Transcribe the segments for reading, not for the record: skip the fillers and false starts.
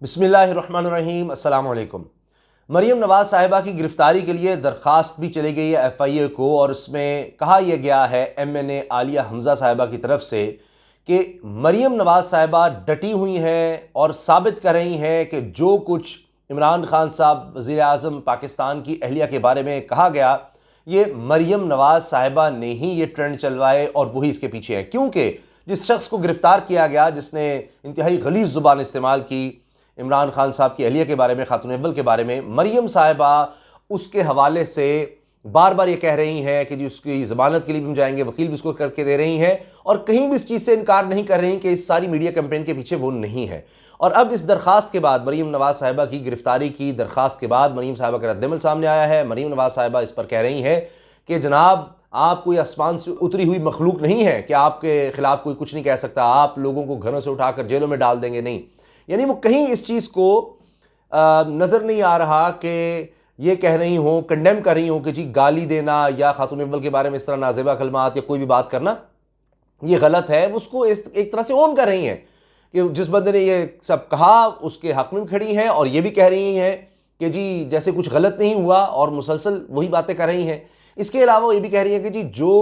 بسم اللہ الرحمن الرحیم۔ السلام علیکم۔ مریم نواز صاحبہ کی گرفتاری کے لیے درخواست بھی چلی گئی ہے ایف آئی اے کو، اور اس میں کہا یہ گیا ہے ایم این اے عالیہ حمزہ صاحبہ کی طرف سے کہ مریم نواز صاحبہ ڈٹی ہوئی ہیں اور ثابت کر رہی ہیں کہ جو کچھ عمران خان صاحب وزیر اعظم پاکستان کی اہلیہ کے بارے میں کہا گیا، یہ مریم نواز صاحبہ نے ہی یہ ٹرینڈ چلوائے اور وہی اس کے پیچھے ہے، کیونکہ جس شخص کو گرفتار کیا گیا، جس نے انتہائی غلیظ زبان استعمال کی عمران خان صاحب کی اہلیہ کے بارے میں، خاتون اول کے بارے میں، مریم صاحبہ اس کے حوالے سے بار بار یہ کہہ رہی ہیں کہ جی اس کی ضمانت کے لیے بھی ہم جائیں گے، وکیل بھی اس کو کر کے دے رہی ہیں، اور کہیں بھی اس چیز سے انکار نہیں کر رہی کہ اس ساری میڈیا کیمپین کے پیچھے وہ نہیں ہے۔ اور اب اس درخواست کے بعد، مریم نواز صاحبہ کی گرفتاری کی درخواست کے بعد مریم صاحبہ کا رد عمل سامنے آیا ہے۔ مریم نواز صاحبہ اس پر کہہ رہی ہیں کہ جناب آپ کوئی آسمان سے اتری ہوئی مخلوق نہیں ہے کہ آپ کے خلاف کوئی کچھ نہیں کہہ سکتا، آپ لوگوں کو گھروں سے اٹھا کر جیلوں میں ڈال دیں گے، نہیں۔ یعنی وہ کہیں اس چیز کو نظر نہیں آ رہا کہ یہ کہہ رہی ہوں، کنڈیم کر رہی ہوں کہ جی گالی دینا یا خاتون اول کے بارے میں اس طرح نازیبہ کلمات یا کوئی بھی بات کرنا یہ غلط ہے۔ وہ اس کو ایک طرح سے اون کر رہی ہیں کہ جس بندے نے یہ سب کہا اس کے حق میں کھڑی ہیں، اور یہ بھی کہہ رہی ہیں کہ جی جیسے کچھ غلط نہیں ہوا، اور مسلسل وہی باتیں کر رہی ہیں۔ اس کے علاوہ یہ بھی کہہ رہی ہیں کہ جی جو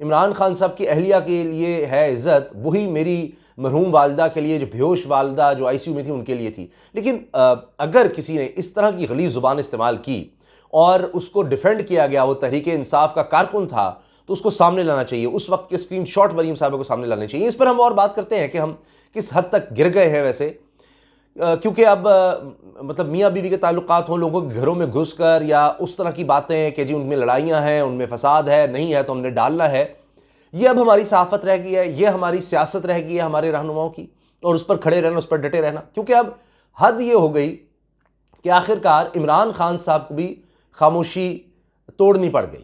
عمران خان صاحب کی اہلیہ کے لیے ہے عزت، وہی میری مرحوم والدہ کے لیے، جو بیہوش والدہ جو آئی سی یو میں تھی، ان کے لیے تھی۔ لیکن اگر کسی نے اس طرح کی غلیظ زبان استعمال کی اور اس کو ڈیفینڈ کیا گیا، وہ تحریک انصاف کا کارکن تھا، تو اس کو سامنے لانا چاہیے۔ اس وقت کے اسکرین شاٹ مریم صاحبہ کو سامنے لانے چاہیے۔ اس پر ہم اور بات کرتے ہیں کہ ہم کس حد تک گر گئے ہیں ویسے، کیونکہ اب مطلب میاں بیوی کے تعلقات ہوں، لوگوں کے گھروں میں گھس کر یا اس طرح کی باتیں کہ جی ان میں لڑائیاں ہیں، ان میں فساد ہے، نہیں ہے تو ہم نے ڈالنا ہے، یہ اب ہماری صحافت رہ گئی ہے، یہ ہماری سیاست رہ گئی ہے ہمارے رہنماؤں کی، اور اس پر کھڑے رہنا، اس پر ڈٹے رہنا۔ کیونکہ اب حد یہ ہو گئی کہ آخرکار عمران خان صاحب کو بھی خاموشی توڑنی پڑ گئی،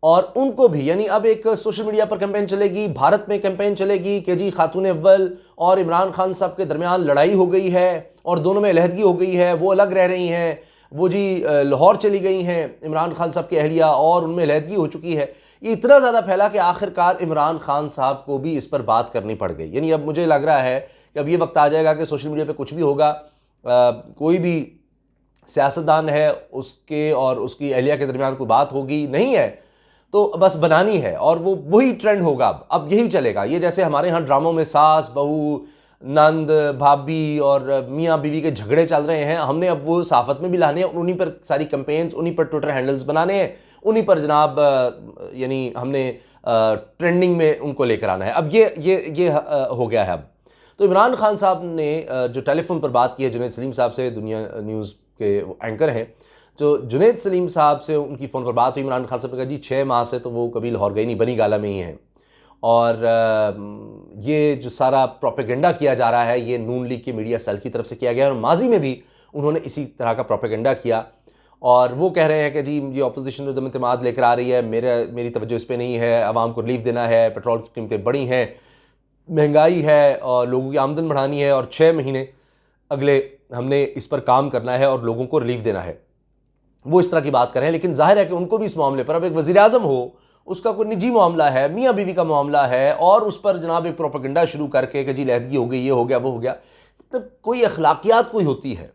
اور ان کو بھی، یعنی اب ایک سوشل میڈیا پر کیمپین چلے گی، بھارت میں کیمپین چلے گی کہ جی خاتون اول اور عمران خان صاحب کے درمیان لڑائی ہو گئی ہے اور دونوں میں علیحدگی ہو گئی ہے، وہ الگ رہ رہی ہیں، وہ جی لاہور چلی گئی ہیں عمران خان صاحب کی اہلیہ، اور ان میں علیحدگی ہو چکی ہے۔ یہ اتنا زیادہ پھیلا کہ آخرکار عمران خان صاحب کو بھی اس پر بات کرنی پڑ گئی۔ یعنی اب مجھے لگ رہا ہے کہ اب یہ وقت آ جائے گا کہ سوشل میڈیا پہ کچھ بھی ہوگا، کوئی بھی سیاستدان ہے اس کے اور اس کی اہلیہ کے درمیان کوئی بات ہوگی، نہیں ہے تو بس بنانی ہے، اور وہ وہی ٹرینڈ ہوگا، اب یہی چلے گا۔ یہ جیسے ہمارے ہاں ڈراموں میں ساس بہو، نند بھابھی اور میاں بیوی کے جھگڑے چل رہے ہیں، ہم نے اب وہ صحافت میں بھی لانے ہیں، انہی پر ساری کمپینز، انہی پر ٹویٹر ہینڈلز بنانے ہیں، انہی پر جناب یعنی ہم نے ٹرینڈنگ میں ان کو لے کر آنا ہے۔ اب یہ ہو گیا ہے۔ اب تو عمران خان صاحب نے جو ٹیلی فون پر بات کی ہے جنید سلیم صاحب سے، دنیا نیوز کے اینکر ہیں، جو جنید سلیم صاحب سے ان کی فون پر بات ہوئی، عمران خان صاحب نے کہا جی 6 ماہ سے تو وہ کبھی لاہور گئی نہیں، بنی گالہ میں ہی ہیں، اور یہ جو سارا پروپیگنڈا کیا جا رہا ہے یہ نون لیگ کی میڈیا سیل کی طرف سے کیا گیا، اور ماضی میں بھی انہوں نے اسی طرح کا پروپیگنڈا کیا، اور وہ کہہ رہے ہیں کہ جی یہ اپوزیشن عدم اعتماد لے کر آ رہی ہے، میری توجہ اس پہ نہیں ہے، عوام کو ریلیف دینا ہے، پیٹرول کی قیمتیں بڑھی ہیں، مہنگائی ہے، اور لوگوں کی آمدن بڑھانی ہے، اور 6 مہینے اگلے ہم نے اس پر کام کرنا ہے اور لوگوں کو ریلیف دینا ہے۔ وہ اس طرح کی بات کر رہے ہیں، لیکن ظاہر ہے کہ ان کو بھی اس معاملے پر، اب ایک وزیر اعظم ہو، اس کا کوئی نجی معاملہ ہے، میاں بیوی کا معاملہ ہے، اور اس پر جناب ایک پروپیگنڈا شروع کر کے کہ جی علیحدگی ہو گئی، یہ ہو گیا، وہ ہو گیا، مطلب کوئی اخلاقیات کوئی ہوتی ہے؟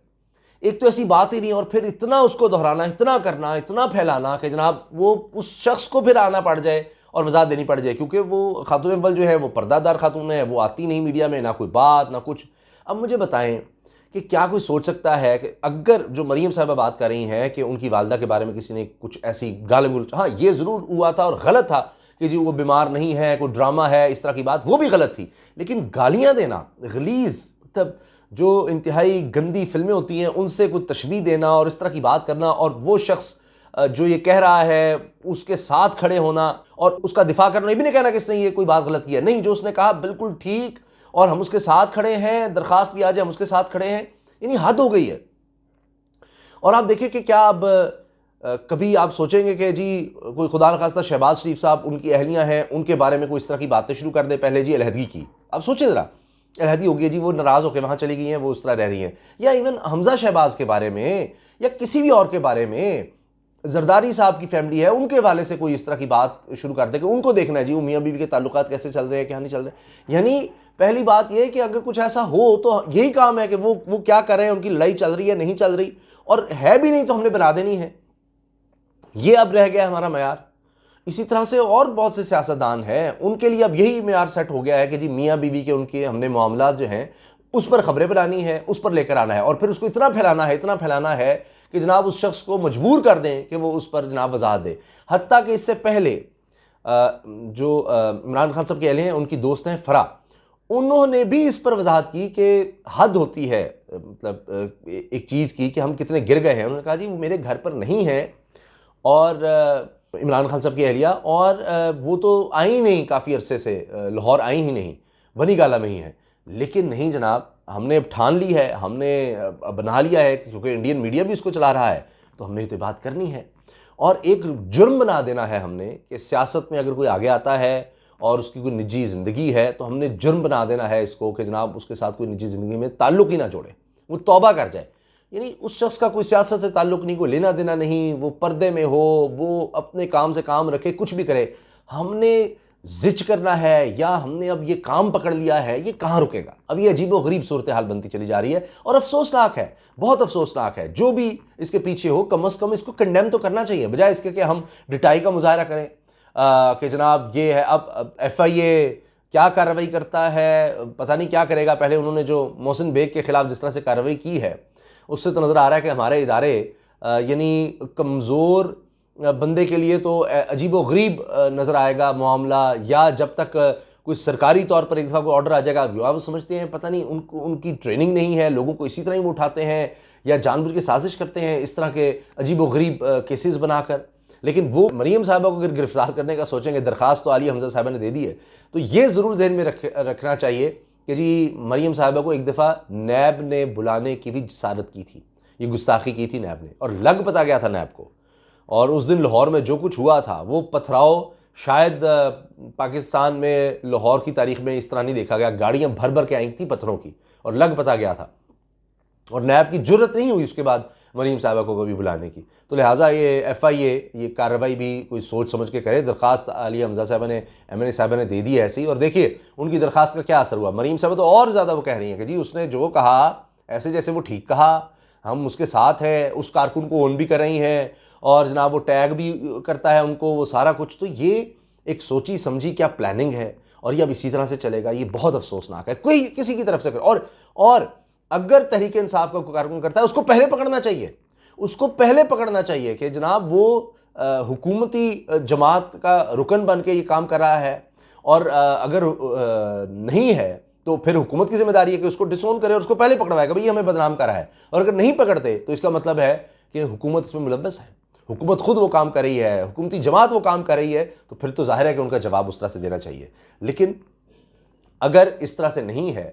ایک تو ایسی بات ہی نہیں، اور پھر اتنا اس کو دہرانا، اتنا کرنا، اتنا پھیلانا کہ جناب وہ اس شخص کو پھر آنا پڑ جائے اور وضاحت دینی پڑ جائے، کیونکہ وہ خاتون اول جو ہے وہ پردہ دار خاتون ہے، وہ آتی نہیں میڈیا میں، نہ کوئی بات نہ کچھ۔ اب مجھے بتائیں کہ کیا کوئی سوچ سکتا ہے کہ اگر جو مریم صاحبہ بات کر رہی ہیں کہ ان کی والدہ کے بارے میں کسی نے کچھ ایسی گالم گلوچ، ہاں یہ ضرور ہوا تھا اور غلط تھا کہ جی وہ بیمار نہیں ہے، کوئی ڈرامہ ہے، اس طرح کی بات وہ بھی غلط تھی، لیکن گالیاں دینا غلیظ، مطلب جو انتہائی گندی فلمیں ہوتی ہیں ان سے کوئی تشبیہ دینا اور اس طرح کی بات کرنا، اور وہ شخص جو یہ کہہ رہا ہے اس کے ساتھ کھڑے ہونا اور اس کا دفاع کرنا، یہ بھی نہیں کہنا کہ اس نے یہ کوئی بات غلط کی ہے، نہیں، جو اس نے کہا بالکل ٹھیک، اور ہم اس کے ساتھ کھڑے ہیں، درخواست بھی آ جائے ہم اس کے ساتھ کھڑے ہیں، یعنی حد ہو گئی ہے۔ اور آپ دیکھیں کہ کیا اب کبھی آپ سوچیں گے کہ جی کوئی خدا نخواستہ شہباز شریف صاحب، ان کی اہلیاں ہیں، ان کے بارے میں کوئی اس طرح کی باتیں شروع کر دے، پہلے جی علیحدگی کی، اب سوچیں ذرا، علیحدگی ہو گئی جی، وہ ناراض ہو کے وہاں چلی گئی ہیں، وہ اس طرح رہ رہی ہیں، یا ایون حمزہ شہباز کے بارے میں یا کسی بھی اور کے بارے میں، زرداری صاحب کی فیملی ہے، ان کے والے سے کوئی اس طرح کی بات شروع کر دے کہ ان کو دیکھنا ہے جی وہ میاں بیوی کے تعلقات کیسے چل رہے ہیں، کیا نہیں چل رہے ہیں، یعنی پہلی بات یہ کہ اگر کچھ ایسا ہو تو یہی کام ہے کہ وہ کیا کر رہے ہیں، ان کی لڑائی چل رہی ہے نہیں چل رہی، اور ہے بھی نہیں تو ہم نے بنا دینی ہے، یہ اب رہ گیا ہے ہمارا معیار۔ اسی طرح سے اور بہت سے سیاستدان ہیں، ان کے لیے اب یہی معیار سیٹ ہو گیا ہے کہ جی میاں بیوی کے ان کے ہم نے معاملات جو ہیں اس پر خبریں بنانی ہے، اس پر لے کر آنا ہے، اور پھر اس کو اتنا پھیلانا ہے کہ جناب اس شخص کو مجبور کر دیں کہ وہ اس پر جناب وضاحت دے۔ حتیٰ کہ اس سے پہلے جو عمران خان صاحب کے اہل ہیں، ان کی دوست ہیں فرا، انہوں نے بھی اس پر وضاحت کی کہ حد ہوتی ہے مطلب ایک چیز کی کہ ہم کتنے گر گئے ہیں۔ انہوں نے کہا جی وہ میرے گھر پر نہیں ہے، اور عمران خان صاحب کی اہلیہ، اور وہ تو آئی ہی نہیں کافی عرصے سے، لاہور آئی ہی نہیں، بنی گالہ میں ہی ہیں۔ لیکن نہیں جناب، ہم نے اب ٹھان لی ہے، ہم نے بنا لیا ہے، کیونکہ انڈین میڈیا بھی اس کو چلا رہا ہے، تو ہم نے تو بات کرنی ہے، اور ایک جرم بنا دینا ہے ہم نے کہ سیاست میں اگر کوئی آگے آتا ہے اور اس کی کوئی نجی زندگی ہے تو ہم نے جرم بنا دینا ہے اس کو کہ جناب اس کے ساتھ کوئی نجی زندگی میں تعلق ہی نہ جوڑے، وہ توبہ کر جائے۔ یعنی اس شخص کا کوئی سیاست سے تعلق نہیں، کوئی لینا دینا نہیں، وہ پردے میں ہو، وہ اپنے کام سے کام رکھے، کچھ بھی کرے، ہم نے زچ کرنا ہے یا ہم نے اب یہ کام پکڑ لیا ہے، یہ کہاں رکے گا؟ اب یہ عجیب و غریب صورتحال بنتی چلی جا رہی ہے، اور افسوسناک ہے، بہت افسوسناک ہے۔ جو بھی اس کے پیچھے ہو کم از کم اس کو کنڈیم تو کرنا چاہیے، بجائے اس کے کہ ہم ڈٹائی کا مظاہرہ کریں کہ جناب یہ ہے۔ اب ایف آئی اے کیا کارروائی کرتا ہے، پتہ نہیں کیا کرے گا۔ پہلے انہوں نے جو محسن بیگ کے خلاف جس طرح سے کارروائی کی ہے، اس سے تو نظر آ رہا ہے کہ ہمارے ادارے یعنی کمزور بندے کے لیے تو عجیب و غریب نظر آئے گا معاملہ، یا جب تک کوئی سرکاری طور پر ایک دفعہ کوئی آرڈر آ جائے گا، وہ سمجھتے ہیں پتہ نہیں ان کی ٹریننگ نہیں ہے، لوگوں کو اسی طرح ہی وہ اٹھاتے ہیں یا جان بوجھ کے سازش کرتے ہیں اس طرح کے عجیب و غریب کیسز بنا کر۔ لیکن وہ مریم صاحبہ کو اگر گرفتار کرنے کا سوچیں گے، درخواست تو عالیہ حمزہ صاحبہ نے دے دی ہے، تو یہ ضرور ذہن میں رکھنا چاہیے کہ جی مریم صاحبہ کو ایک دفعہ نیب نے بلانے کی بھی جسارت کی تھی، یہ گستاخی کی تھی نیب نے، اور لگ پتا گیا تھا نیب کو، اور اس دن لاہور میں جو کچھ ہوا تھا وہ پتھراؤ شاید پاکستان میں لاہور کی تاریخ میں اس طرح نہیں دیکھا گیا، گاڑیاں بھر بھر کے آئی تھیں پتھروں کی، اور لگ پتا گیا تھا، اور نیب کی جرت نہیں ہوئی اس کے بعد مریم صاحبہ کو کبھی بلانے کی۔ تو لہٰذا یہ ایف آئی اے یہ کارروائی بھی کوئی سوچ سمجھ کے کرے۔ درخواست عالیہ حمزہ صاحبہ نے، ایم این اے صاحبہ نے دے دی ہے ایسے ہی، اور دیکھیے ان کی درخواست کا کیا اثر ہوا۔ مریم صاحبہ تو اور زیادہ وہ کہہ رہی ہیں کہ جی اس نے جو کہا ایسے جیسے وہ ٹھیک کہا، ہم اس کے ساتھ ہیں، اس کارکن کو اون بھی کر رہی ہیں، اور جناب وہ ٹیگ بھی کرتا ہے ان کو، وہ سارا کچھ۔ تو یہ ایک سوچی سمجھی کیا پلاننگ ہے، اور یہ اب اسی طرح سے چلے گا، یہ بہت افسوسناک ہے۔ کوئی کسی کی طرف سے اور اگر تحریک انصاف کا کوئی کارکن کرتا ہے اس کو پہلے پکڑنا چاہیے، اس کو پہلے پکڑنا چاہیے کہ جناب وہ حکومتی جماعت کا رکن بن کے یہ کام کر رہا ہے، اور اگر نہیں ہے تو پھر حکومت کی ذمہ داری ہے کہ اس کو ڈسون کرے اور اس کو پہلے پکڑوائے کہ بھئی یہ ہمیں بدنام کر رہا ہے، اور اگر نہیں پکڑتے تو اس کا مطلب ہے کہ حکومت اس میں ملوث ہے، حکومت خود وہ کام کر رہی ہے، حکومتی جماعت وہ کام کر رہی ہے، تو پھر تو ظاہر ہے کہ ان کا جواب اس طرح سے دینا چاہیے۔ لیکن اگر اس طرح سے نہیں ہے،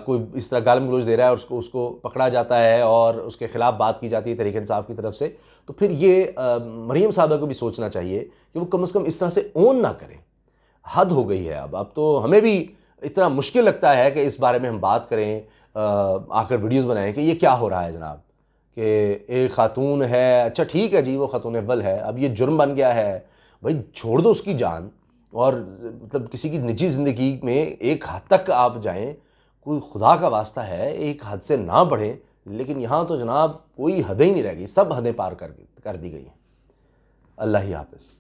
کوئی اس طرح گالم گلوچ دے رہا ہے اور اس کو پکڑا جاتا ہے اور اس کے خلاف بات کی جاتی ہے تحریک انصاف کی طرف سے، تو پھر یہ مریم صاحبہ کو بھی سوچنا چاہیے کہ وہ کم از کم اس طرح سے اون نہ کریں۔ حد ہو گئی ہے اب تو ہمیں بھی اتنا مشکل لگتا ہے کہ اس بارے میں ہم بات کریں، آ کر ویڈیوز بنائیں کہ یہ کیا ہو رہا ہے جناب، کہ ایک خاتون ہے، اچھا ٹھیک ہے جی وہ خاتون اول ہے، اب یہ جرم بن گیا ہے، بھائی چھوڑ دو اس کی جان، اور مطلب کسی کی نجی زندگی میں ایک حد تک آپ جائیں، کوئی خدا کا واسطہ ہے ایک حد سے نہ بڑھیں، لیکن یہاں تو جناب کوئی حدیں ہی نہیں رہ گئی، سب حدیں پار کر دی گئی ہیں۔ اللہ ہی حافظ۔